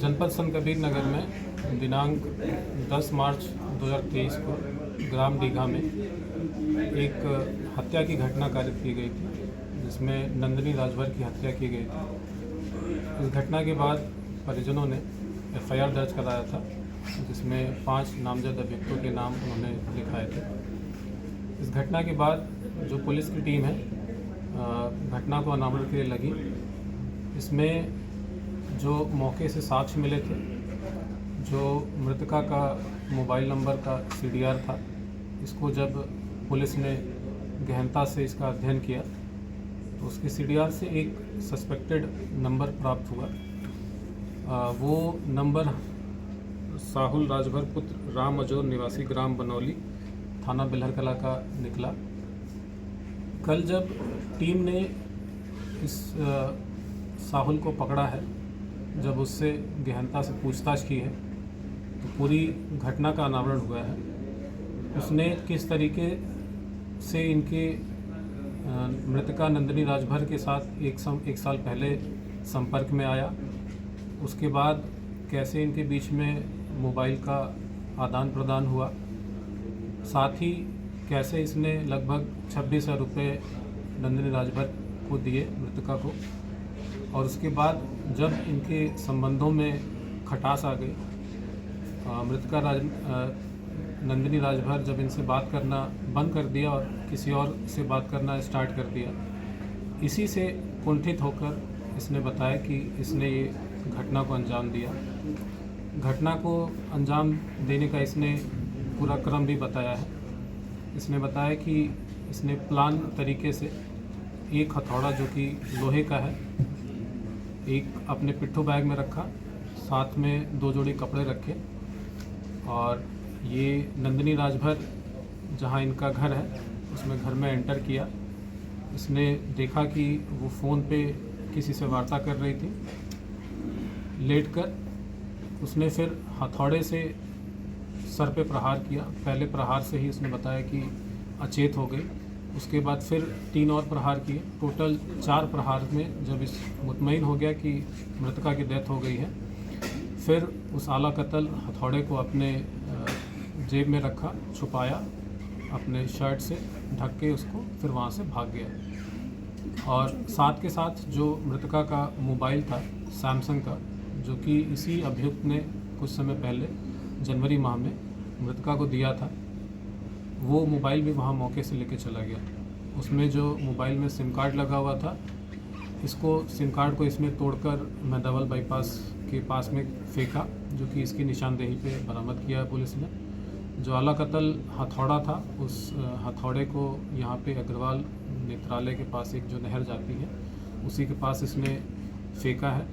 जनपद संत कबीर नगर में दिनांक 10 मार्च 2023 को ग्राम डीघा में एक हत्या की घटना कारित की गई थी, जिसमें नंदिनी राजभर की हत्या की गई थी। इस घटना के बाद परिजनों ने एफआईआर दर्ज कराया था, जिसमें 5 नामजद अभियुक्तों के नाम उन्होंने लिखाए थे। इस घटना के बाद जो पुलिस की टीम है घटना को अनावरण के लिए लगी। इसमें जो मौके से साक्ष्य मिले थे, जो मृतका का मोबाइल नंबर का सीडीआर था, इसको जब पुलिस ने गहनता से इसका अध्ययन किया तो उसके सीडीआर से एक सस्पेक्टेड नंबर प्राप्त हुआ। वो नंबर साहुल राजभर पुत्र राम अजोर निवासी ग्राम बनौली थाना बिल्हरकला का निकला। कल जब टीम ने इस साहुल को पकड़ा है, जब उससे गहनता से पूछताछ की है तो पूरी घटना का अनावरण हुआ है। उसने किस तरीके से इनके मृतका नंदिनी राजभर के साथ एक साल पहले संपर्क में आया, उसके बाद कैसे इनके बीच में मोबाइल का आदान प्रदान हुआ, साथ ही कैसे इसने लगभग 26,000 रुपये नंदिनी राजभर को दिए मृतका को, और उसके बाद जब इनके संबंधों में खटास आ गई, मृतका नंदिनी राजभर जब इनसे बात करना बंद कर दिया और किसी और से बात करना स्टार्ट कर दिया, इसी से कुंठित होकर इसने बताया कि इसने ये घटना को अंजाम दिया। घटना को अंजाम देने का इसने पूरा क्रम भी बताया है। इसने बताया कि इसने प्लान तरीके से एक हथौड़ा जो कि लोहे का है, एक अपने पिट्ठू बैग में रखा, साथ में 2 जोड़ी कपड़े रखे, और ये नंदिनी राजभर जहां इनका घर है उसमें घर में एंटर किया। इसने देखा कि वो फ़ोन पे किसी से वार्ता कर रही थी। लेटकर उसने फिर हथौड़े से सर पे प्रहार किया। पहले प्रहार से ही उसने बताया कि अचेत हो गई। उसके बाद फिर 3 और प्रहार किए। टोटल 4 प्रहार में जब इस मुतमईन हो गया कि मृतका की डेथ हो गई है, फिर उस आला कत्ल हथौड़े को अपने जेब में रखा, छुपाया, अपने शर्ट से ढक के उसको फिर वहाँ से भाग गया। और साथ के साथ जो मृतका का मोबाइल था सैमसंग का, जो कि इसी अभियुक्त ने कुछ समय पहले जनवरी माह में मृतका को दिया था, वो मोबाइल भी वहाँ मौके से लेके चला गया। उसमें जो मोबाइल में सिम कार्ड लगा हुआ था, सिम कार्ड को इसमें तोड़कर मैदावल बाईपास के पास में फेंका, जो कि इसकी निशानदेही पे बरामद किया है पुलिस ने। जो आला कत्ल हथौड़ा था, उस हथौड़े को यहाँ पे अग्रवाल नेत्रालय के पास एक जो नहर जाती है उसी के पास इसने फेंका है,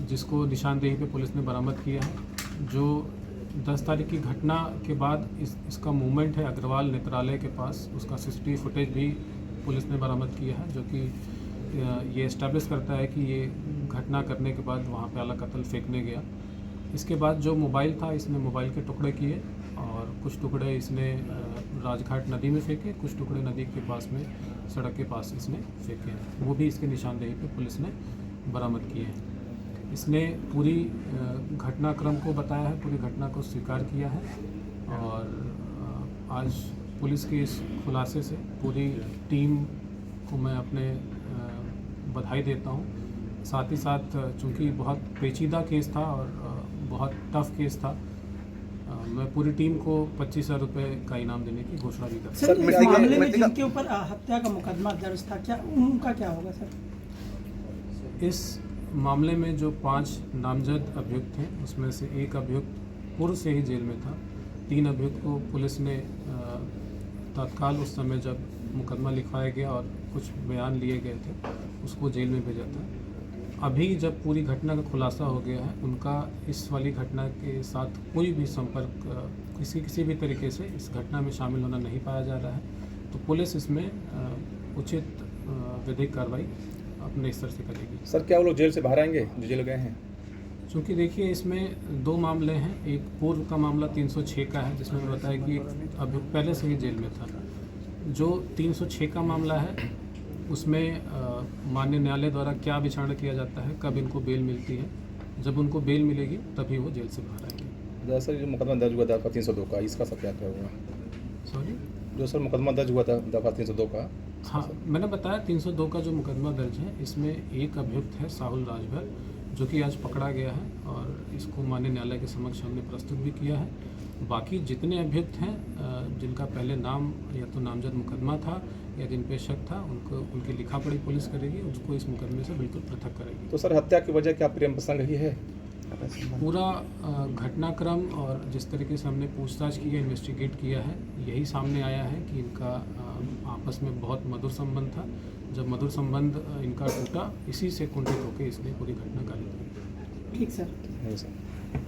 जिसको निशानदेही पे पुलिस ने बरामद किया है। जो 10 तारीख की घटना के बाद इसका मूवमेंट है अग्रवाल नेत्रालय के पास, उसका सीसीटीवी फुटेज भी पुलिस ने बरामद किया है, जो कि ये एस्टैब्लिश करता है कि ये घटना करने के बाद वहाँ पे आला कत्ल फेंकने गया। इसके बाद जो मोबाइल था, इसने मोबाइल के टुकड़े किए और कुछ टुकड़े इसने राजघाट नदी में फेंके, कुछ टुकड़े नदी के पास में सड़क के पास इसने फेंके हैं। वो भी इसके निशानदेही पे पुलिस ने बरामद किए हैं। इसने पूरी घटनाक्रम को बताया है, पूरी घटना को स्वीकार किया है, और आज पुलिस के इस खुलासे से पूरी टीम को मैं अपने बधाई देता हूँ। साथ ही साथ चूँकि बहुत पेचीदा केस था और बहुत टफ केस था, मैं पूरी टीम को 25,000 रुपये का इनाम देने की घोषणा भी करता हूँ। सर, इस मामले में जिनके ऊपर हत्या का मुकदमा दर्ज था, क्या उनका क्या होगा सर? इस मामले में जो 5 नामजद अभियुक्त हैं, उसमें से एक अभियुक्त पूर्व से ही जेल में था। 3 अभियुक्त को पुलिस ने तत्काल उस समय जब मुकदमा लिखवाया गया और कुछ बयान लिए गए थे, उसको जेल में भेजा था। अभी जब पूरी घटना का खुलासा हो गया है, उनका इस वाली घटना के साथ कोई भी संपर्क किसी भी तरीके से इस घटना में शामिल होना नहीं पाया जा रहा है, तो पुलिस इसमें उचित विधिक कार्रवाई अपने स्तर से करेगी। सर, क्या वो लोग जेल से बाहर आएंगे जो जेल गए हैं? क्योंकि देखिए, इसमें 2 मामले हैं। एक पूर्व का मामला 306 का है, जिसमें बताया कि अभी पहले से ही जेल में था। जो 306 का मामला है, उसमें माननीय न्यायालय द्वारा क्या विचारणा किया जाता है, कब इनको बेल मिलती है, जब उनको बेल मिलेगी तभी वो जेल से बाहर आएंगे। दरअसल जो मुकदमा दर्ज हुआ दफ़ा 302 का, इसका सब क्या क्या हुआ? सॉरी, जो सर मुकदमा दर्ज हुआ था दफ़ा 302 का, हाँ मैंने बताया 302 का जो मुकदमा दर्ज है इसमें एक अभियुक्त है साहुल राजभर, जो कि आज पकड़ा गया है और इसको माननीय न्यायालय के समक्ष हमने प्रस्तुत भी किया है। बाकी जितने अभियुक्त हैं जिनका पहले नाम या तो नामजद मुकदमा था या जिन पे शक था, उनको उनकी लिखा पढ़ी पुलिस करेगी, उसको इस मुकदमे से बिल्कुल पृथक करेगी। तो सर हत्या की वजह क्या प्रेम प्रसंग ही है? पूरा घटनाक्रम और जिस तरीके से हमने पूछताछ की है, इन्वेस्टिगेट किया है, यही सामने आया है कि इनका आपस में बहुत मधुर संबंध था। जब मधुर संबंध इनका टूटा, इसी से कुंठित होकर इसने पूरी घटना कारित की। ठीक सर। नहीं सर।